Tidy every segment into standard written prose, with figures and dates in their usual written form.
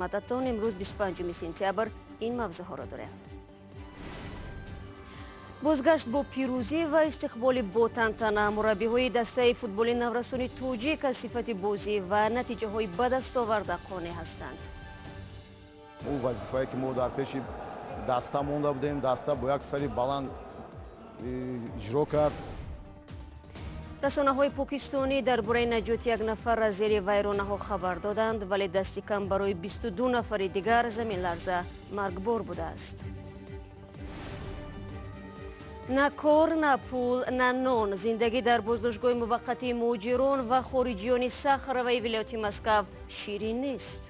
مدتان امروز 25 سентябр این موضوعها را داره. بازگشت با پیروزی و استقبال با تنتنه مربی‌های دسته فوتبال نورسانی توجیک از صفت بازی و نتیجه‌های به دست آورده قانع هستند. اون وظیفه‌ای که ما در پیش دسته مونده بودیم، دسته با یک سری بلند اجرا کرد. رسانه‌های پاکستانی درباره نجات یک نفر از زیر ویرانه‌ها خبر دادند، ولی دست کم برای 22 نفر دیگر زمین لرزه مرگبار بوده است. نه کار، نه پول، نه نان، زندگی در بازداشتگاه موقتی مهاجران و خارجیان سخاروی ولایت مسکو شیرین نیست.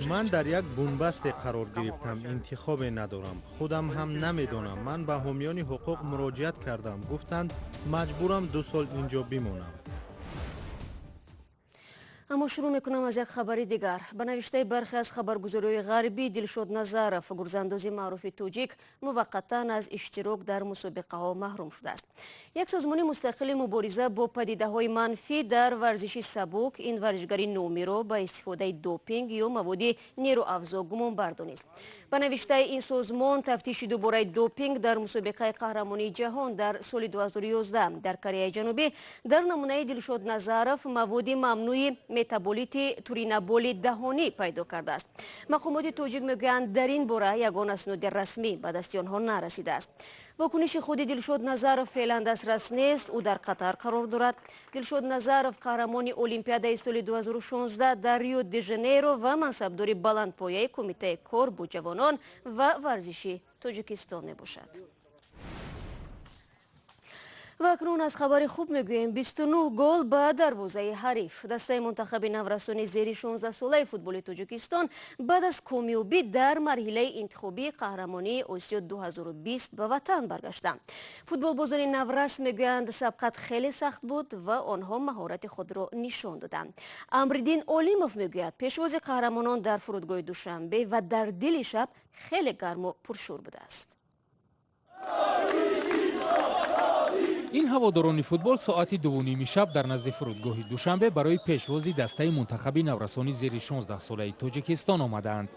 من در یک بنبست قرار گرفتم، انتخاب ندارم، خودم هم نمیدانم. من به حامیان حقوق مراجعت کردم، گفتند مجبورم 2 سال اینجا بمانم. اما شروع میکنم از یک خبری دیگر. به نوشته برخی از خبرگزاری‌های غربی، دلشاد نظرов گرزانداز معروف توجیک موقتا از اشتراک در مسابقه ها محروم شده است. یک سازمان مستقل مبارزه با پدیده‌های منفی در ورزش سبک این ورزشگری نومی را به استفاده دوپینگ یا مواد نیروافزا گمان بردانست. به نوشته این سازمان تفتیش دوباره دوپینگ در مسابقه قهرمانی جهان در سال 2011 در کره جنوبی در نمونه دلشاد نظرов مواد ممنوع متابولیت تورینابول دهانی پیدا کرده است. مقامات توجیک میگویند در این باره یگان اسناد رسمی به دست آنها نرسیده است. واکنش خود دلشاد نظرов فعلا دسترس نیست. او در قطر قرار دارد. دلشاد نظرов قهرمان المپیاد سال 2016 در ریو دی ژانیرو و منصبدار بلندپایه کمیته کار با جوانان و ورزشی تاجیکستان می باشد. و اکنون از خبر خوب میگوییم 29 گل به دروازه حریف. دسته منتخب نورسانی زیر 16 ساله فوتبال تاجیکستان بعد از کامیابی در مرحله انتخابی قهرمانی آسیا 2020 به وطن برگشتند. فوتبالبازانی نورس میگویند سبقت خیلی سخت بود و آنها مهارت خود را نشان دادند. امردین علیموف میگوید پیشواز قهرمانان در فرودگاه دوشنبه و در دل شب خیلی گرم و پرشور بوده است. این هواداران فوتبال ساعت 2:30 شب در نزد فرودگاه دوشنبه برای پیشوازی دسته منتخب نورسانی زیر 16 ساله تاجیکستان آمدند.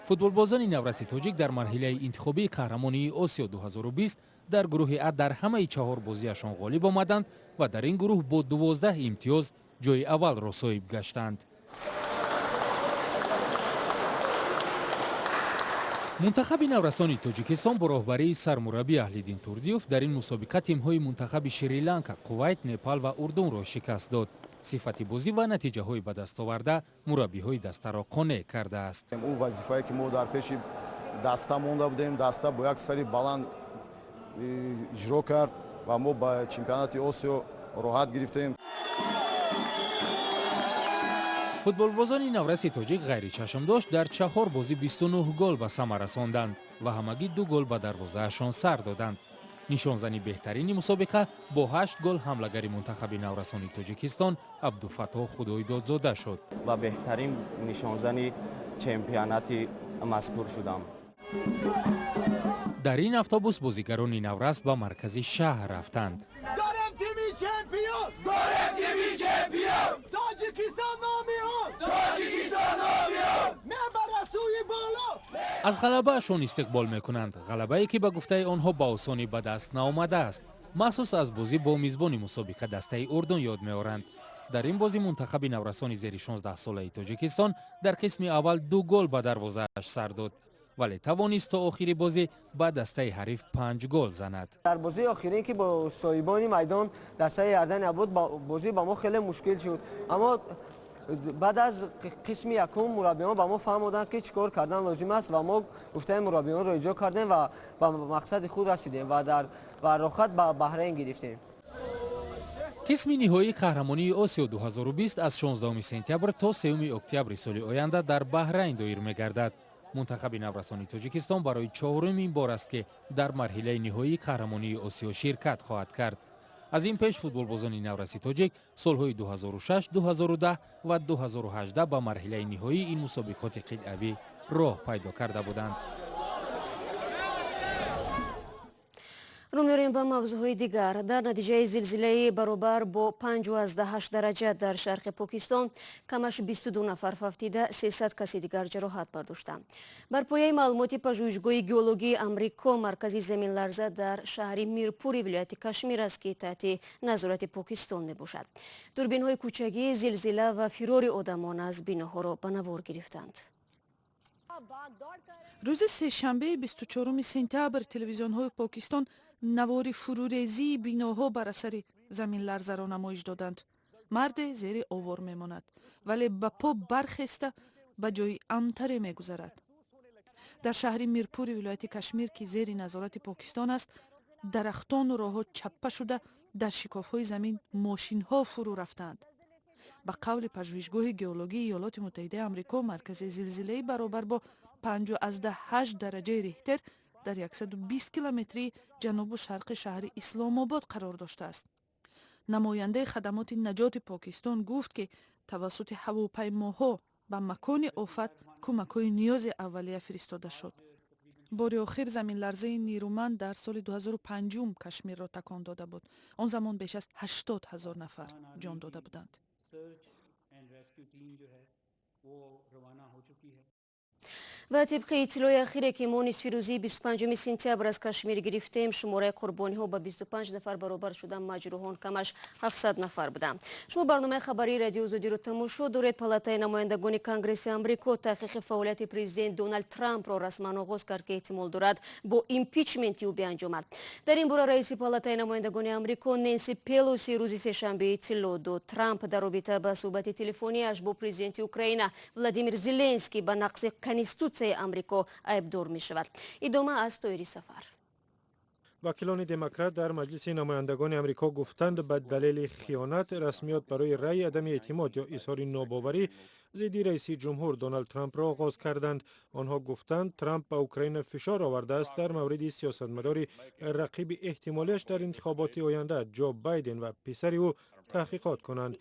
فوتبالبازان نورسی تاجیک در مرحله انتخابی قهرمانی آسیا 2020 در گروه ا در همه 4 بازیشان غالب آمدند و در این گروه با 12 امتیاز جای اول را صاحب گشتند. منتخب نورسانی تاجیکستان با راهبری سرمربی اهلیدین توردیوف در این مسابقه تیم‌های منتخب شریلانکا، کویت، نپال و اردن را شکست داد. صفت بازی و نتیجه‌های به دست آورده مربی‌های دسته را قانع کرده است. اون وظیفه‌ای که ما در پیش دسته مونده بودیم، دسته با یک سری بلند اجرا کرد و ما به چمپیونات آسیا راحت گرفتیم. فوتبالبازان نورسی تاجیک غیر چشم داشت در 4 بازی 29 گل به ثمر رساندند و همگی 2 گل به دروازه‌شان سر دادند. نشانزنی بهترین مسابقه با 8 گل حمله‌گر منتخب نورسانی تاجیکستان عبدالفتاح خدایدادزاده شد و بهترین نشانزنی چمپیونات مذکور شدم. در این اتوبوس بازیگران نورس به مرکز شهر رفتند. از غلبه شون استقبال میکنند. غلبه‌ای که به گفته آنها با آسانی به دست نآمده است. مخصوص از بازی با میزبان مسابقه دسته اردن یاد می‌آورند. در این بازی منتخب نورسانی زیر 16 ساله تاجیکستان در قسم اول 2 گل به دروازه‌اش سر داد. ولی توانست تا آخر بازی با دسته حریف 5 گل زند. در بازی آخری که با صاحبان میدان دسته اردن نبود، بازی با ما خیلی مشکل شد. اما بعد از قسم یکم مربیان با ما فهمیدن که چیکار کردن لازم است و ما گفته مربیان را اجرا کردیم و به مقصد خود رسیدیم و راحت به بحرین گرفتیم. قسم نهایی قهرمانی آسیا 2020 از 16 سپتامبر تا 3 اکتبر سال آینده در بحرین دایر می‌گردد. منتخب نورسانی تاجیکستان برای 4مین بار است که در مرحله نهایی قهرمانی آسیا شرکت خواهد کرد. از این پیش فوتبالبازان نورسی تاجیک سالهای 2006، 2010 و 2018 به مرحله نهایی این مسابقات قلعوی راه پیدا کرده بودند. رو می‌آوریم به موضوعهای دیگر. در نتیجه زلزله برابر با 5.8 درجه در شرق پاکستان کمش 22 نفر فوتیده، 300 کسی دیگر جراحت برداشتند. بر پایه معلومات پژوهشگاه گئولوژی آمریکا، مرکز زمین لرزه در شهر میرپور ولایت کشمیر است که تحت نظارت پاکستان میباشد. دوربین‌های کوچکی زلزله و فرار آدمان از بیناها را به نوار گرفتند. روز سه‌شنبه 24 سентябр تلویزیون‌های پاکستان نواری فروریزی بیناها بر اثر زمین لرزه را نمایش دادند. مرد زیر آوار میماند ولی به پا برخسته به جای امن‌تر میگذرد. در شهر میرپور ولایت کشمیر که زیر نظارت پاکستان است، درختان و راه‌ها چپه شده، در شکاف‌های زمین ماشین‌ها فرو رفتند. به قول پژوهشگاه گئولوژی ایالات متحده آمریکا، مرکز زلزله برابر با 5.8 درجه ریختر در 120 کیلومتری جنوب و شرق شهر اسلام آباد قرار داشته است. نماینده خدمات نجات پاکستان گفت که توسط هواپیماها به مکان آفت کمک‌های نیاز اولیه فرستاده شد. بار آخر زمین لرزه نیرومند در سال 2005 کشمیر را تکان داده بود. آن زمان بیش از 80,000 نفر جان داده بودند. و طبق اطلاع اخیری که ما نصف روزی 25 سентябр از کشمیر گرفتیم، شماره قربانی ها به 25 نفر برابر شدن، مجروحان کمش 700 نفر بودند. شما برنامه خبری رادیو آزادی رو تماشا دارید. پالاتای نمایندگان کنگره آمریکا تحقیق فعالیت پرزیدنت دونالد ترامپ را رسما آغاز کرد که احتمال دارد با ایمپیچمنت او بیانجامد. در این باره رئیس پالاتای نمایندگان آمریکا نانسی پلوسی روز سه‌شنبه اطلاع داد. ترامپ در رابطه با صحبت تلفنی اش با پرزیدنت اوکراین ولادیمیر زلنسکی به نقض کنستیتوسیای آمریکا عیبدار می شود. ادامه از تایری سفر. وکیلان دموکرات در مجلس نمایندگان آمریکا گفتند به دلیل خیانت رسمیات برای رأی عدم اعتماد یا اظهار ناباوری ضد رئیس جمهور دونالد ترامپ را آغاز کردند. آنها گفتند ترامپ به اوکراین فشار آورده است در مورد سیاستمدار رقیب احتمالیش در انتخابات آینده جو بایدن و پسر او تحقیقات کنند.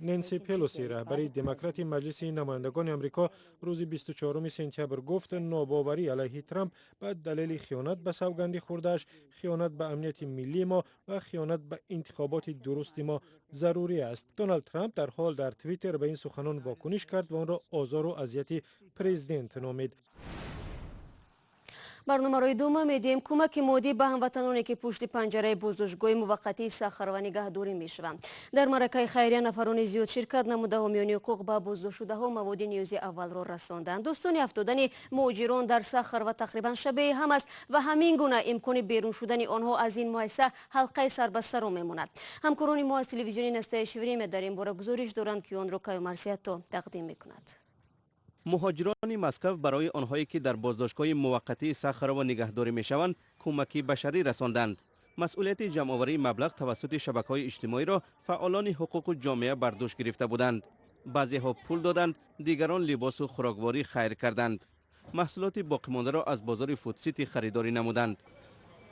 نانسی پلوسی رهبر دموکرات مجلس نمایندگان آمریکا روز 24 سентябр گفت ناباوری علیه ترامپ به دلیل خیانت به سوگند خورده‌اش، خیانت به امنیت ملی ما و خیانت به انتخابات درست ما ضروری است. دونالد ترامپ در حال در توییتر به این سخنان واکنش کرد و آن را آزار و اذیت پرزیدنت نامید. برنامه روی دوم میدیم کمک مادی به هموطنانی که پشت پنجره بازداشتگاه موقتی سخاروانی نگهداری میشوند. در معرکه خیریه نفران زیاد شرکت نموده، حامیان حقوق به بازداشتشده ها مواد نیازی اول را رساندند. داستان افتادن مهاجران در سخر و تقریبا شبیه هم است و همین گونه امکان بیرون شدن آنها از این مؤسسه حلقه سر به سر میماند. همکاران ما از تلویزیون نسته شوری در این باره گزارش دارند که آن را کیومرسیاتو تقدیم میکند. مهاجران مسکو برای آنهایی که در بازداشتگاه موقتی سخاروی نگهداری میشوند کمکی بشری رساندند. مسئولیت جمع‌آوری مبلغ توسط شبکه‌های اجتماعی را فعالان حقوق جامعه بر دوش گرفته بودند. بعضی‌ها پول دادند، دیگران لباس و خوراکواری خیر کردند. محصولات باقی مانده را از بازار فودسیتی خریداری نمودند.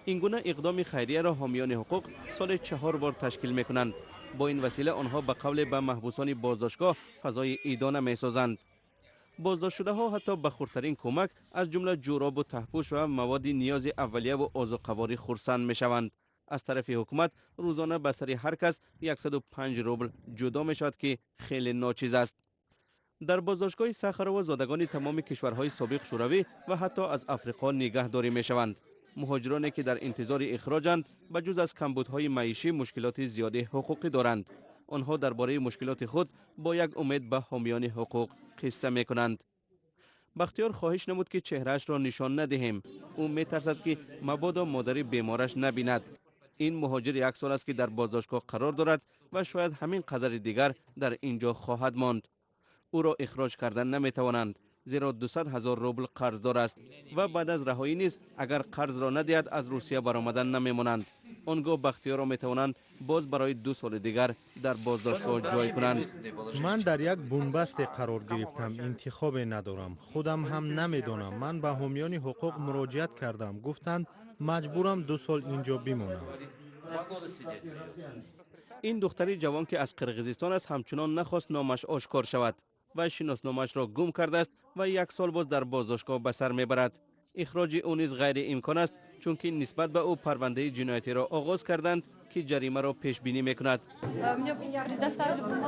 این گونه اقدام خیریه را حامیان حقوق سال 4 بار تشکیل می‌کنند. با این وسیله آنها به قول به محبوسان بازداشتگاه فضای عیدانه می‌سازند. بازداشتشده ها حتی به خردترین کمک از جمله جوراب و تهپوش و مواد نیاز اولیه و آذوقه‌واری خرسند می شوند. از طرف حکومت روزانه به سر هر کس 105 روبل جدا می شود که خیلی ناچیز است. در بازداشتگاه سخاروی زادگان تمام کشورهای سابق شوروی و حتی از افریقا نگهداری می شوند. مهاجرانی که در انتظار اخراجند به جز از کمبودهای معیشی مشکلات زیاده حقوقی دارند. آنها درباره مشکلات خود با یک امید به حامیان حقوق قصه می کنند. بختیار خواهش نمود که چهرهش را نشان ندهیم. او می ترسد که مبادا مادر بیمارش نبیند. این مهاجر 1 سال است که در بازداشتگاه قرار دارد و شاید همین قدر دیگر در اینجا خواهد ماند. او را اخراج کردن نمی توانند زیرا 200,000 روبل قرضدار است و بعد از رهایی نیز اگر قرض را ندهد از روسیه برآمدن نمیمانند. آنگاه بختیار را می توانند باز برای 2 سال دیگر در بازداشتگاه جای کنند. من در یک بنبست قرار گرفتم، انتخاب ندارم، خودم هم نمیدانم. من به حامیان حقوق مراجعت کردم، گفتند مجبورم 2 سال اینجا بمانم. این دختری جوان که از قرقیزستان است همچنان نخواست نامش آشکار شود و شناسنامه‌اش را گم کرده است و 1 سال باز در بازداشتگاه به سر میبرد. اخراج او نیز غیر امکان است چونکه نسبت به او پرونده جنایتی را آغاز کردند که جریمه را پیش بینی میکند.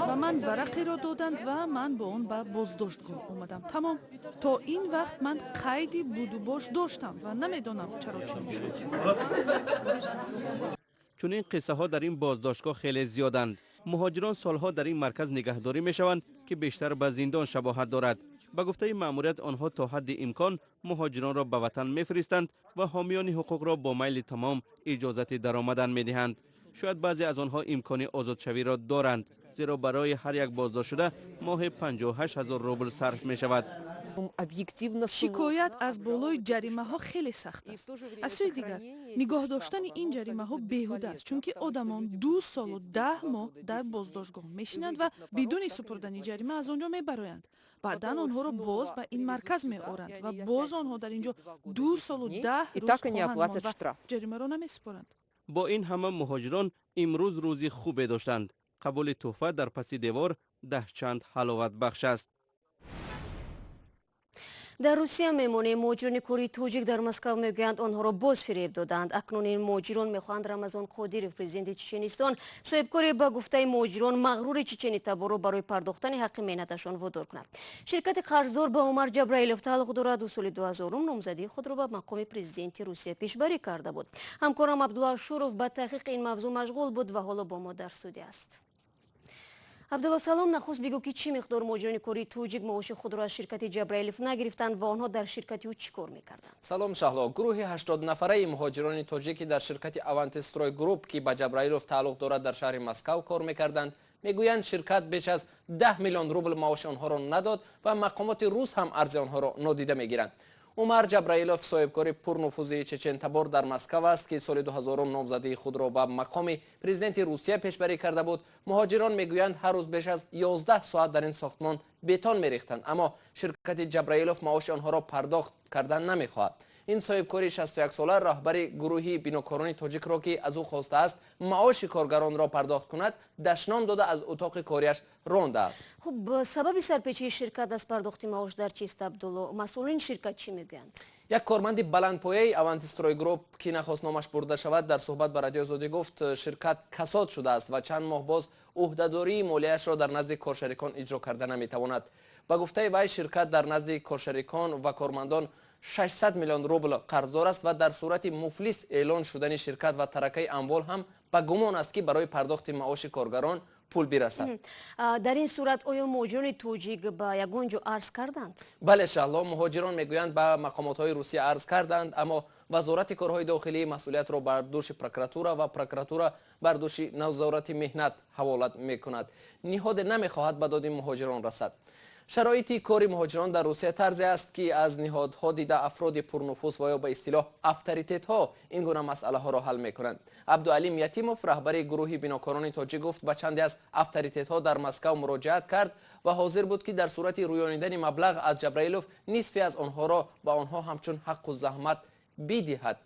و من ورقی را دادند و من با اون به بازداشتگاه اومدم. تمام تا این وقت من قیدی بود و باش داشتم و نمیدونم چرا چنین شد. چون این قصه ها در این بازداشتگاه خیلی زیادند. مهاجران سالها در این مرکز نگهداری میشوند که بیشتر به زندان شباهت دارد. به گفته مأموریت آنها تا حد امکان مهاجران را به وطن میفرستند و حامیان حقوق را با میل تمام اجازت درآمدن میدهند. شاید بعضی از آنها امکان آزادشوی را دارند، زیرا برای هر یک بازداشت ماه 58,000 روبل صرف می شود. شکایت از بالای جریمه ها خیلی سخت است. از سوی دیگر نگاه داشتن این جریمه ها بیهوده است، چون که آدمان 2 سال و 10 ماه در بازداشتگاه میشینند و بدون سپردن جریمه از آنجا میبرایند. بعدا آنها را باز به این مرکز میآورند و باز آنها در اینجا 2 سال و 10 روز خواهند ماند و جریمه را نمیسپارند. با این همه مهاجران امروز روزی خوبی داشتند. قبول تحفه در پس دیوار 10 چند حلاوت بخش است. در روسیه میمانیم. مهاجران کوری توجیک در مسکو میگویند آنها را باز فریب دادند. اکنون این مهاجران میخواهند رمضان قادیرov پرزیدنت چچنستان صاحبکاری به گفته مهاجران مغرور چچنی تبار را برای پرداختن حق مهنتشان وادار کند. شرکت قرضدار به عمر جبرائیلوف تعلق دارد و سال 2000 نامزدی خود را به مقام پرزیدنت روسیه پیشبری کرده بود. همکارم عبدالله شوروف به تحقیق این موضوع مشغول بود و حالا با ما در استودیو است. عبدالله سلام، نخست بگو که چی مقدار مهاجران کوری توجیک معاش خود را از شرکت جبرائیلوف نگرفتند و آنها در شرکت او چیکار میکردند؟ سلام شهلا، گروه 80 نفره مهاجران توجیکی در شرکت اونتستروی گروپ که به جبرائیلوف تعلق دارد در شهر مسکو کار میکردند. میگویند شرکت بیش از 10 میلیون روبل معاش آنها را نداد و مقامات روس هم ارز آنها را نادیده میگیرند. عمر جبرائیلوف صاحبکار پرنفوذی چچن تبار در مسکو است که سال 2000 نامزدی خود را به مقام پرزیدنت روسیه پیشبری کرده بود. مهاجران میگویند هر روز بیش از 11 ساعت در این ساختمان بتون میریختند، اما شرکت جبرائیلوف معاش آنها را پرداخت کردن نمیخواهد. این صاحبکاری 61 ساله رهبر گروهی بیناکاران تاجیک را که از او خواسته است معاش کارگران را پرداخت کند دشنام داده از اتاق کاریش رانده است. خب سبب سرپیچی شرکت از پرداخت معاش در چیست عبدالله؟ مسئولین شرکت چی میگویند؟ یک کارمند بلندپایه اونتستروی گروپ که نخواست نامش برده شود در صحبت با رادیو آزادی گفت شرکت کساد شده است و چند ماه باز عهدهداری مالیه‌اش را در نزد کارشریکان اجرا کرده نمیتواند. با گفته وی شرکت در نزد کارشریکان و کارمندان 600 میلیون روبل قرضدار است و در صورت مفلس اعلان شدن شرکت و ترکه اموال هم به گمان است که برای پرداخت معاش کارگران پول برسد. در این صورت آیا مهاجران توجیک به یگان جا عرض کردند؟ بله شهلا، مهاجران میگویند به مقامات های روسیه عرض کردند، اما وزارت کارهای داخلی مسئولیت را بر دوش پروکراتورا و پروکراتورا بر دوش نظارت مهنت حوالت میکند. نهاد نمیخواهد به داد مهاجران رسد. شرایط کار مهاجران در روسیه طرزی است که از نهادها دیده افراد پرنفوذ و یا به اصطلاح افطریتت ها این گونه مسئله ها را حل میکنند. عبدالعلیم یتیموف رهبر گروهی بیناکاران تاجیک گفت به چندی از افطریتت ها در مسکو مراجعت کرد و حاضر بود که در صورت رویانیدن مبلغ از جبرائیلوف نصفی از آنها را به آنها همچون حق و زحمت بدهد.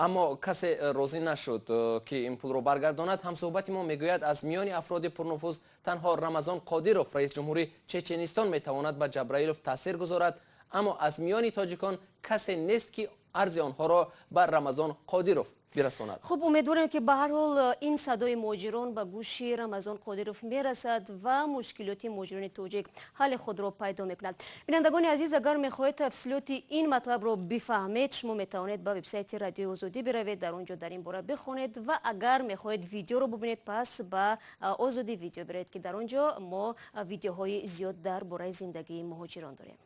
اما کسی راضی نشد که این پول را برگرداند. هم صحبت ما میگوید از میان افراد پرنفوذ تنها رمضان قادیروف رئیس جمهوری چچنستان میتواند به جبرائیلوف تاثیر گذارد، اما از میان تاجیکان کسی نیست که ارز آنها را بر رمضان قادیروف برساند. خب امیدوارم که به هر حال این صدای مهاجران به گوش رمضان قادیروف میرسد و مشکلات مهاجران توجیک حل خود را پیدا میکند. بینندگان عزیز، اگر میخواهید تفصیلات این مطلب را بفهمید شما میتوانید به وبسایت رادیو آزادی بروید، در اونجا در این باره بخونید و اگر میخواهید ویدیو رو ببینید پس به آزادی ویدیو برید که در اونجا ما ویدیوهای زیاد درباره زندگی مهاجران داریم.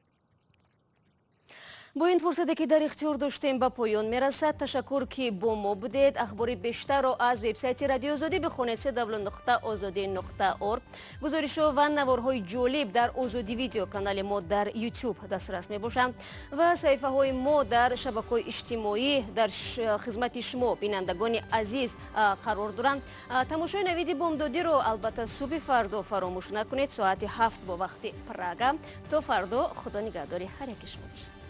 با این فرصتی که در اختیار داشتیم به پایان میرسد. تشکر که با ما بودید. اخباری بیشتر را از وبسایت رادیو آزادی بخونید www.azadi.org. گزارش‌ها و نوارهای جالب در آزادی ویدیو کانال ما در یوتیوب دسترس می باشند و صفحه های ما در شبکه‌های اجتماعی در خدمت شما بینندگان عزیز قرار دارند. تماشای نوید بامدادی رو البته صبح فردا فراموش نکنید. ساعت 7 با وقت پراگ. تا فردا خدا نگهداری هر یک شما باشد.